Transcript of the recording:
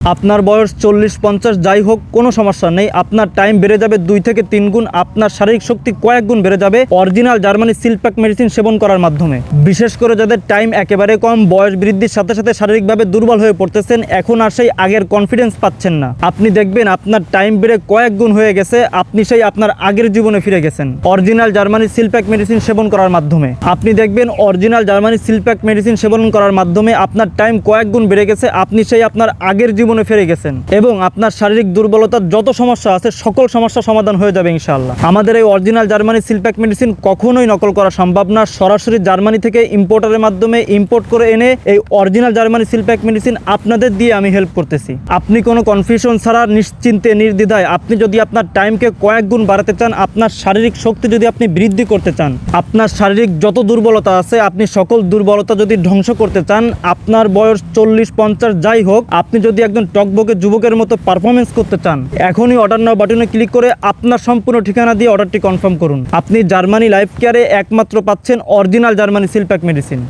আপনার বয়স 40-50 যাই হোক, কোনো সমস্যা নেই। আপনার টাইম বেড়ে যাবে 2 থেকে 3 গুণ। আপনার শারীরিক শক্তি কয়েক গুণ বেড়ে যাবে অরিজিনাল জার্মানি সিলপ্যাক মেডিসিন সেবন করার মাধ্যমে। বিশেষ করে যাদের টাইম একেবারে কম, বয়স বৃদ্ধির সাথে সাথে শারীরিকভাবে দুর্বল হয়ে পড়তেছেন, এখন আর সেই আগের কনফিডেন্স পাচ্ছেন না, আপনি দেখবেন আপনার টাইম বেড়ে কয়েক গুণ হয়ে গেছে, আপনি সেই আপনার আগের জীবনে ফিরে গেছেন অরিজিনাল জার্মানি সিলপ্যাক মেডিসিন সেবন করার মাধ্যমে। আপনি দেখবেন অরিজিনাল জার্মানি সিলপ্যাক মেডিসিন সেবন করার মাধ্যমে আপনার টাইম কয়েক গুণ বেড়ে গেছে, আপনি সেই আপনার আগের জীবনে ফিরে গেছেন এবং আপনার শারীরিক দুর্বলতার যত সমস্যা আছে সকল সমস্যা সমাধান হয়ে যাবে ইনশাআল্লাহ। আমাদের এই অরিজিনাল জার্মানি সিলপ্যাক মেডিসিন কখনোই নকল করা সম্ভব না। সরাসরি জার্মানি থেকে ইম্পোর্টারের মাধ্যমে ইম্পোর্ট করে এনে এই অরিজিনাল জার্মানি সিলপ্যাক মেডিসিন আপনাদের দিয়ে আমি হেল্প করতেছি। আপনি কোনো কনফিউশন ছাড়া নিশ্চিন্তে নির্দ্বিধায় আপনি যদি আপনার টাইমকে কয়েক গুণ বাড়াতে চান, আপনার শারীরিক শক্তি যদি আপনি বৃদ্ধি করতে চান, আপনার শারীরিক যত দুর্বলতা আছে আপনি সকল দুর্বলতা যদি ধ্বংস করতে চান, আপনার বয়স 40-50 যাই হোক, আপনি যদি একজন টকবকে যুবকের মতো পারফরমেন্স করতে চান, এখনই অর্ডার নাও বাটনে ক্লিক করে আপনার সম্পূর্ণ ঠিকানা দিয়ে অর্ডারটি কনফার্ম করুন। আপনি জার্মানি লাইফ কেয়ারে একমাত্র পাচ্ছেন অরিজিনাল জার্মানি সিলপ্যাক মেডিসিন।